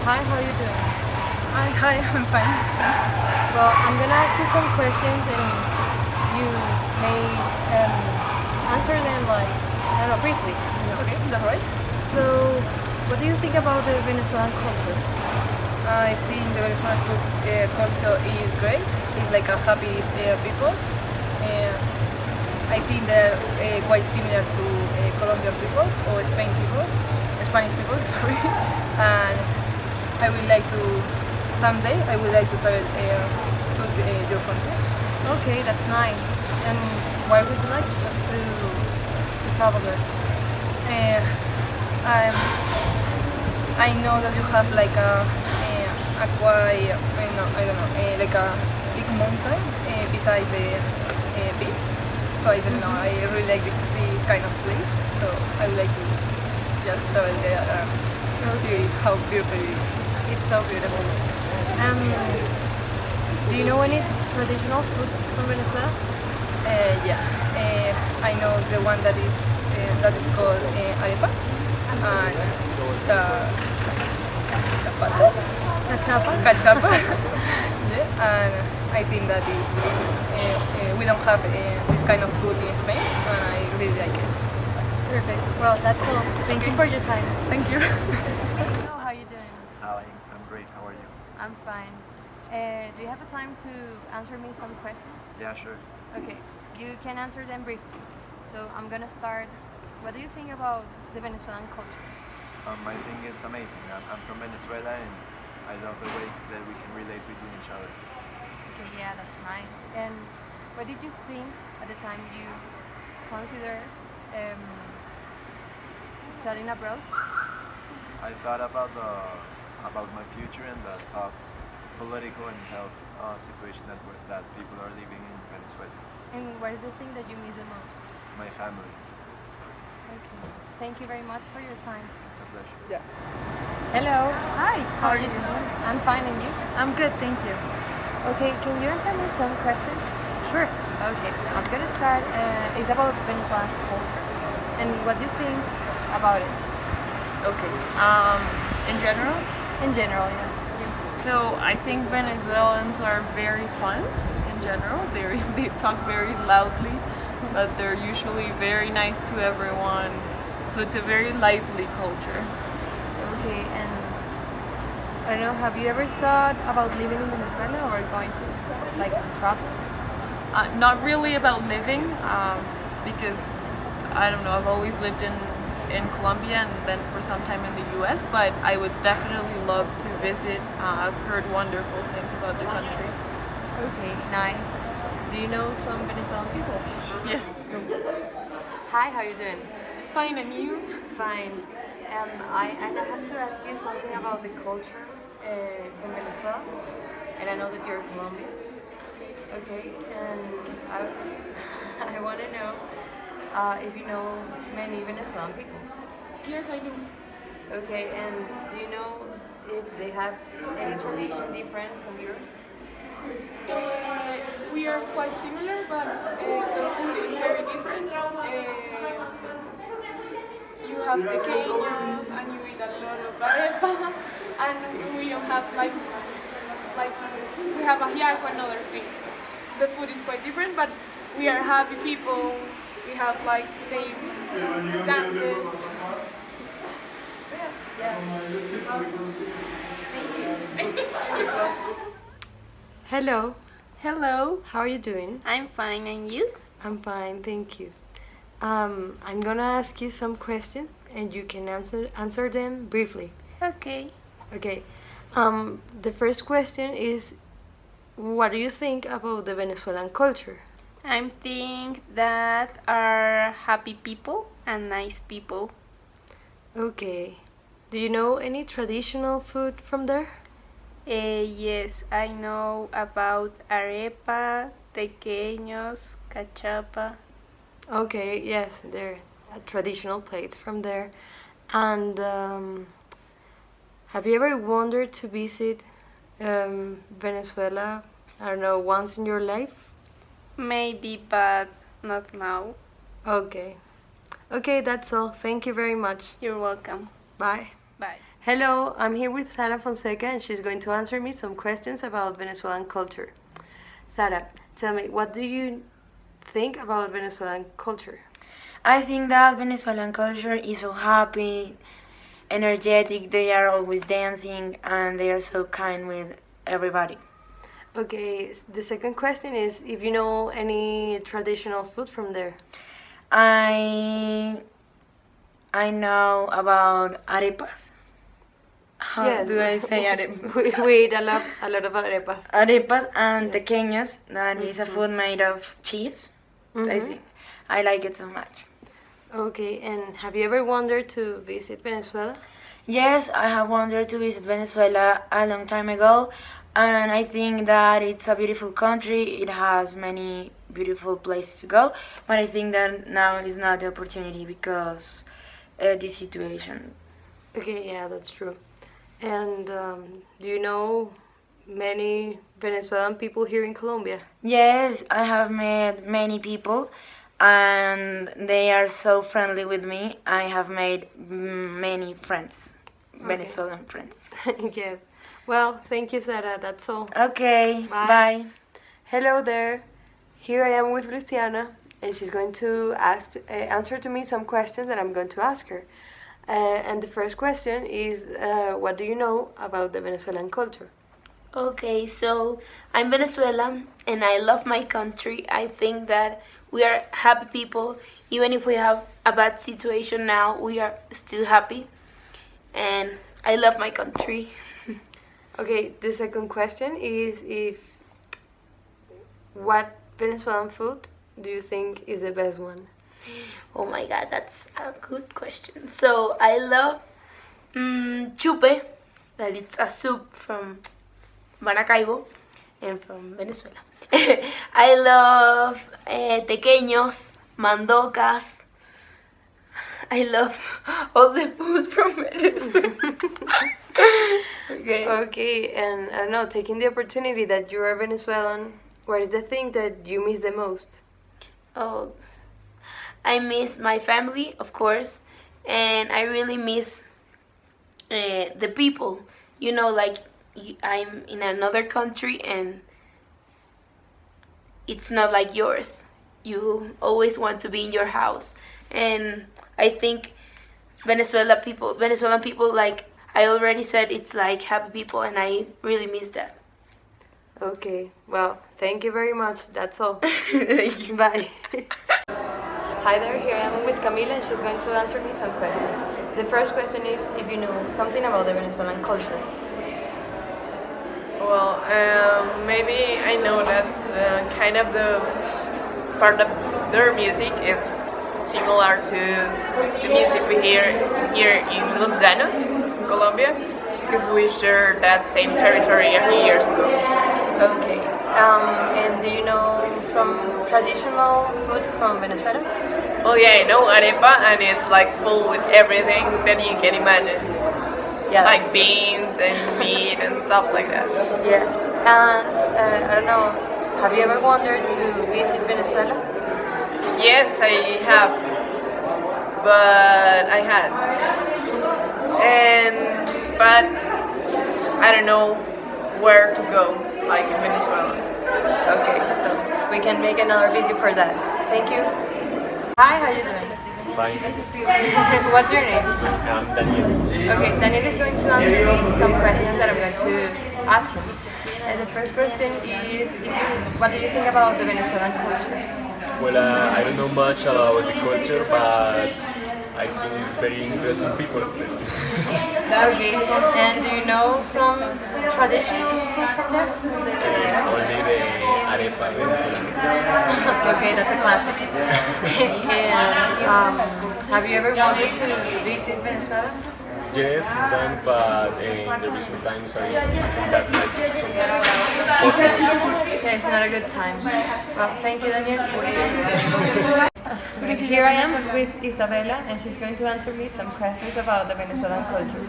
Hi, how are you doing? Hi, I'm fine. Thanks. Well, I'm gonna ask you some questions and you may answer them like, I don't know, briefly. Okay, is that right? So, what do you think about the Venezuelan culture? I think the Venezuelan culture is great. It's like a happy people. I think they're quite similar to Colombian people or Spanish people, sorry. And I would like to, someday, I would like to travel to your country. Okay, that's nice. And why would you like to travel there? Uh, I'm, I know that you have like a quite, I don't know, like a big mountain beside the beach. So I don't know, I really like this kind of place. So I would like to just travel there and see how beautiful it is. It's so beautiful. Do you know any traditional food from Venezuela? Yeah, I know the one that is called arepa, and chapata, Cachapa? cachapa. Yeah, and I think that is delicious. We don't have this kind of food in Spain, and I really like it. Perfect. Well, that's all. Thank you for your time. Thank you. Hello, how are you doing? Hi, I'm great. How are you? I'm fine. Do you have the time to answer me some questions? Yeah, sure. Okay, you can answer them briefly. So I'm gonna start. What do you think about the Venezuelan culture? I think it's amazing. I'm from Venezuela and I love the way that we can relate between each other. Okay, yeah, that's nice. And what did you think at the time you considered studying abroad? I thought about my future and the tough political and health situation that people are living in Venezuela. And what is the thing that you miss the most? My family. Okay. Thank you very much for your time. It's a pleasure. Yeah. Hello. Hi, How are you doing? I'm fine, and you? I'm good, thank you. Okay, can you answer me some questions? Sure. Okay, I'm gonna start. It's about Venezuela's culture. And what do you think about it? Okay. In general, In general, yes. so I think Venezuelans are very fun. In general, they talk very loudly, but they're usually very nice to everyone. So it's a very lively culture. Okay, and I don't know, have you ever thought about living in Venezuela or going to like travel? Not really about living, because I don't know. I've always lived in Colombia and then for some time in the U.S. But I would definitely love to visit. I've heard wonderful things about the country. Okay, nice. Do you know some Venezuelan people? Yes. Hi, how you doing? Fine, and you? Fine. I have to ask you something about the culture from Venezuela, and I know that you're Colombian. Okay, and I want to know if you know many Venezuelan people. Yes, I do. Okay, and do you know if they have any tradition different from yours? We are quite similar, but the food is very different. You have pequeños and you eat a lot of arepa, and we don't have like we have ajiaco and other things. The food is quite different, but we are happy people. We have like the same dances. Hello, Hello, how are you doing? I'm fine, and you? I'm fine, thank you. I'm gonna ask you some questions, and you can answer them briefly. Okay. Okay. The first question is, what do you think about the Venezuelan culture? I think that are happy people and nice people. Okay. Do you know any traditional food from there? Yes, I know about arepa, tequeños, cachapa. Okay, yes, they're traditional plates from there. And have you ever wanted to visit Venezuela, I don't know, once in your life? Maybe, but not now. Okay. Okay, that's all. Thank you very much. You're welcome. Bye. Bye. Hello, I'm here with Sara Fonseca and she's going to answer me some questions about Venezuelan culture. Sara, tell me, what do you think about Venezuelan culture? I think that Venezuelan culture is so happy, energetic, they are always dancing, and they are so kind with everybody. Okay, the second question is if you know any traditional food from there. I I know about arepas. How Yes. do I say arepas? We eat a lot of arepas. Arepas and tequeños, that is a food made of cheese, I think. I like it so much. Okay, and have you ever wanted to visit Venezuela? Yes, I have wanted to visit Venezuela a long time ago, and I think that it's a beautiful country. It has many beautiful places to go, but I think that now is not the opportunity because this situation. Okay, yeah, that's true. And do you know many Venezuelan people here in Colombia? Yes, I have met many people, and they are so friendly with me. I have made many friends, Venezuelan friends. Yeah. Well, thank you, Sarah. That's all. Okay, Bye. bye. Hello there. Here I am with Luciana, and she's going to answer to me some questions that I'm going to ask her. And the first question is, what do you know about the Venezuelan culture? Okay, so I'm Venezuelan and I love my country. I think that we are happy people. Even if we have a bad situation now, we are still happy. And I love my country. Okay, the second question is what Venezuelan food do you think is the best one? Oh my god, that's a good question. So I love chupe, that it's a soup from Maracaibo and from Venezuela. I love tequeños, mandocas. I love all the food from Venezuela. Okay. Okay, and I don't know, taking the opportunity that you are Venezuelan, what is the thing that you miss the most? Oh, I miss my family, of course, and I really miss the people. You know, like I'm in another country and it's not like yours. You always want to be in your house, and I think Venezuelan people, like I already said, it's like happy people, and I really miss that. Okay, well, thank you very much. That's all. Bye. Hi there, here I am with Camila and she's going to answer me some questions. The first question is if you know something about the Venezuelan culture. Well, maybe I know that kind of the part of their music is similar to the music we hear here in Los Llanos, Colombia, because we share that same territory a few years ago. Okay, and do you know some traditional food from Venezuela? Well, yeah, I know arepa, and it's like full with everything that you can imagine. Yeah, Like that's beans and meat and stuff like that. yes, and I don't know, have you ever wanted to visit Venezuela? Yes, I have, but I had, but I don't know where to go, like in Venezuela. Okay, so we can make another video for that. Thank you. Hi, how you doing? Fine. What's your name? I'm Daniel. Okay, Daniel is going to answer me some questions that I'm going to ask him. And the first question is, what do you think about the Venezuelan culture? Well, I don't know much about the culture, but I think it's very interesting people. Okay, and do you know some traditional food from there? Only the arepa venezolana. Okay, that's a classic. And have you ever wanted to visit Venezuela? Yes, sometimes, but in the recent times I think that's like some possible. Okay, it's not a good time. Well, thank you, Daniel. Okay, here I am with Isabella, and she's going to answer me some questions about the Venezuelan culture.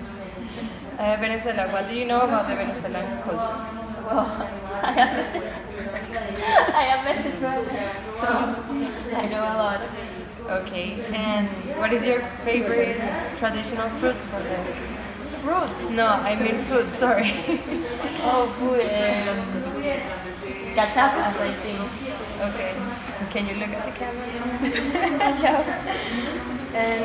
Venezuela, what do you know about the Venezuelan culture? Well, I am Venezuelan, so I know a lot. Okay, and what is your favorite traditional fruit from there? fruit. No, I mean food, sorry. Oh, food. Cachapas, I think. Okay. Can you look at the camera? Yeah. And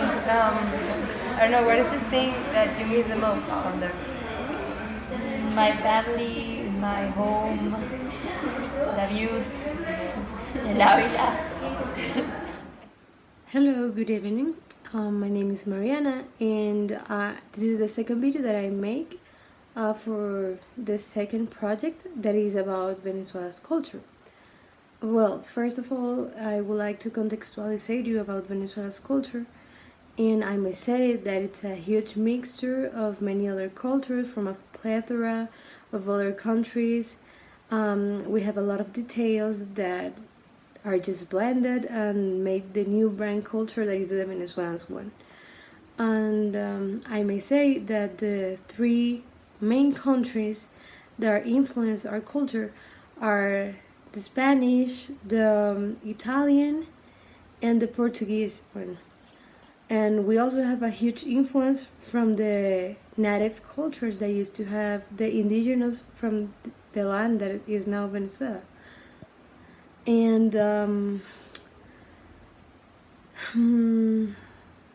I don't know, what is the thing that you miss the most from there? My family, my home, the views, la vida. Hello, good evening. My name is Mariana, and this is the second video that I make for the second project that is about Venezuela's culture. Well, first of all, I would like to contextualize you about Venezuela's culture, and I must say that it's a huge mixture of many other cultures from a plethora of other countries. We have a lot of details that are just blended and make the new brand culture that is the Venezuelan one. And I may say that the three main countries that are influence our culture are the Spanish, the Italian, and the Portuguese one. And we also have a huge influence from the native cultures that used to have the indigenous from the land that is now Venezuela. And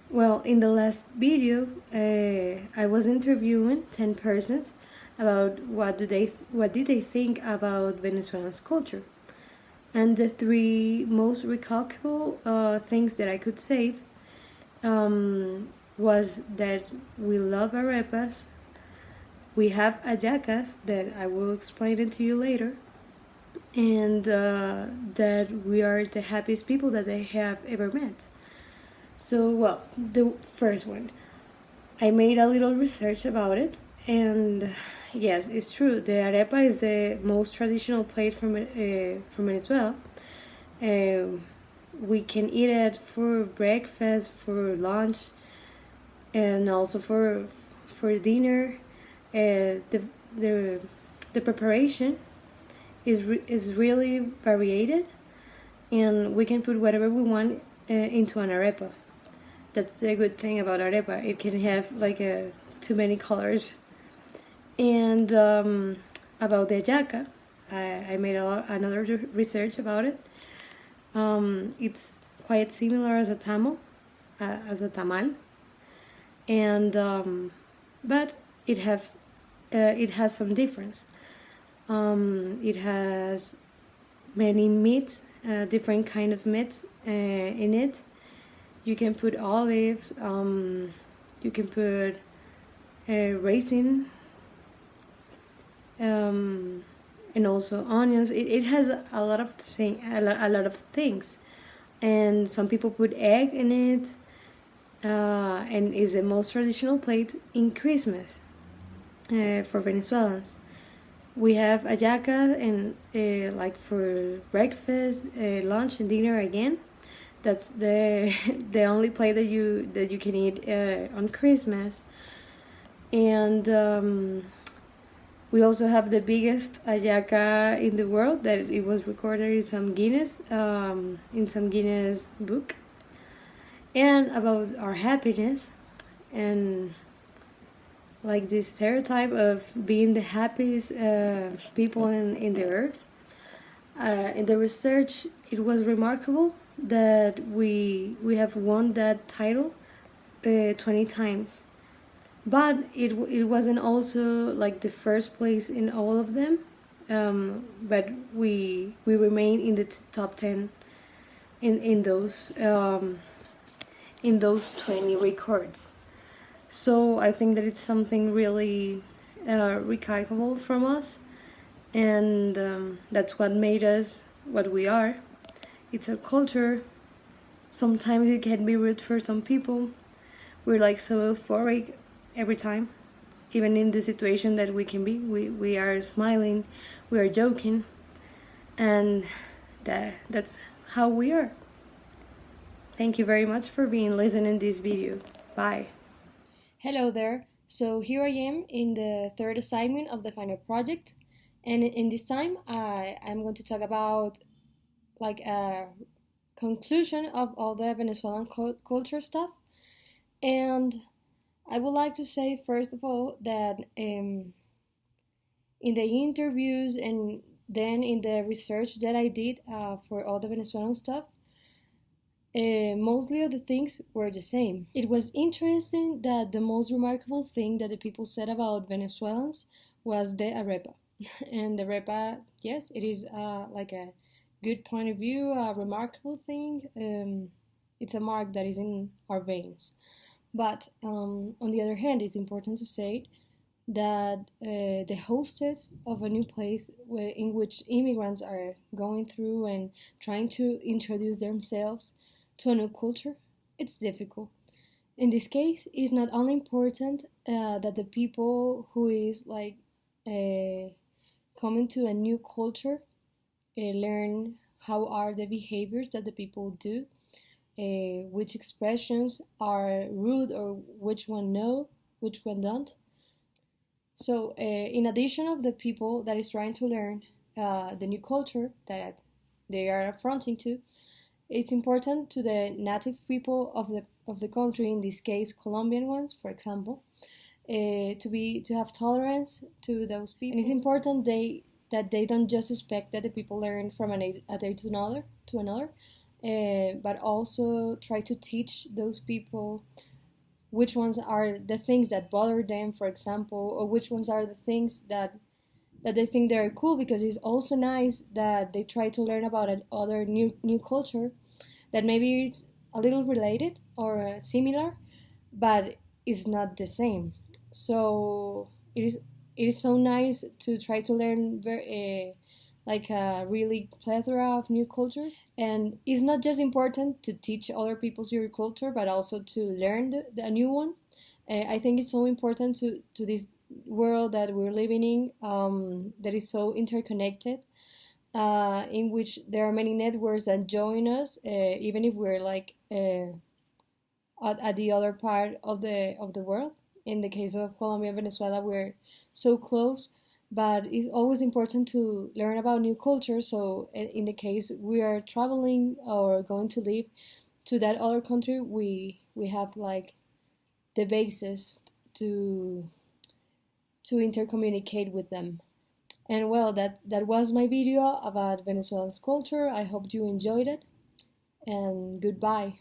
well, in the last video, I was interviewing 10 persons about what did they think about Venezuela's culture. And the three most recalcable things that I could say was that we love arepas, we have hallacas that I will explain it to you later, and that we are the happiest people that they have ever met. So, well, the first one, I made a little research about it, and yes, it's true. The arepa is the most traditional plate from Venezuela. We can eat it for breakfast, for lunch, and also for dinner. The preparation is really varied, and we can put whatever we want into an arepa. That's the good thing about arepa. It can have like too many colors. And about the hallaca, I made another research about it. It's quite similar as a tamal, and but it has some difference. It has many meats, different kind of meats in it. You can put olives, you can put raisin, and also onions. It has a lot of things, and some people put egg in it, and is the most traditional plate in Christmas for Venezuelans. We have hallaca and like for breakfast, lunch, and dinner again. That's the only plate that you can eat on Christmas. And we also have the biggest hallaca in the world, that it was recorded in some Guinness book. And about our happiness, and like this stereotype of being the happiest people in the earth. In the research, it was remarkable that we have won that title 20 times. But it wasn't also like the first place in all of them, but we remain in the top 10 in those 20 records. So I think that it's something really remarkable from us, and that's what made us what we are. It's a culture. Sometimes it can be rude for some people. We're like so euphoric every time, even in the situation that we can be. We are smiling, we are joking, and that's how we are. Thank you very much for being listening to this video. Bye. Hello there. So here I am in the third assignment of the final project, and in this time I'm going to talk about like a conclusion of all the Venezuelan culture stuff, and I would like to say first of all that in the interviews and then in the research that I did for all the Venezuelan stuff, mostly of the things were the same. It was interesting that the most remarkable thing that the people said about Venezuelans was the arepa. And the arepa, yes, it is like a good point of view, a remarkable thing. It's a mark that is in our veins. But on the other hand, it's important to say that the hostess of a new place in which immigrants are going through and trying to introduce themselves to a new culture, it's difficult. In this case, it's not only important that the people who is like coming to a new culture learn how are the behaviors that the people do, which expressions are rude or which one no, which one don't. So in addition of the people that is trying to learn the new culture that they are affronting to, it's important to the native people of the country, in this case Colombian ones, for example, to have tolerance to those people. And it's important that they don't just expect that the people learn from a day to another, but also try to teach those people which ones are the things that bother them, for example, or which ones are the things that they think they're cool, because it's also nice that they try to learn about another new culture that maybe it's a little related or similar, but it's not the same. So it is so nice to try to learn like a really plethora of new cultures. And it's not just important to teach other people's your culture, but also to learn the new one. I think it's so important to this world that we're living in, that is so interconnected, in which there are many networks that join us, even if we're like at the other part of the world. In the case of Colombia and Venezuela, we're so close, but it's always important to learn about new cultures. So in the case we are traveling or going to live to that other country, we have like the basis to intercommunicate with them. And well, that was my video about Venezuelan culture. I hope you enjoyed it, and goodbye.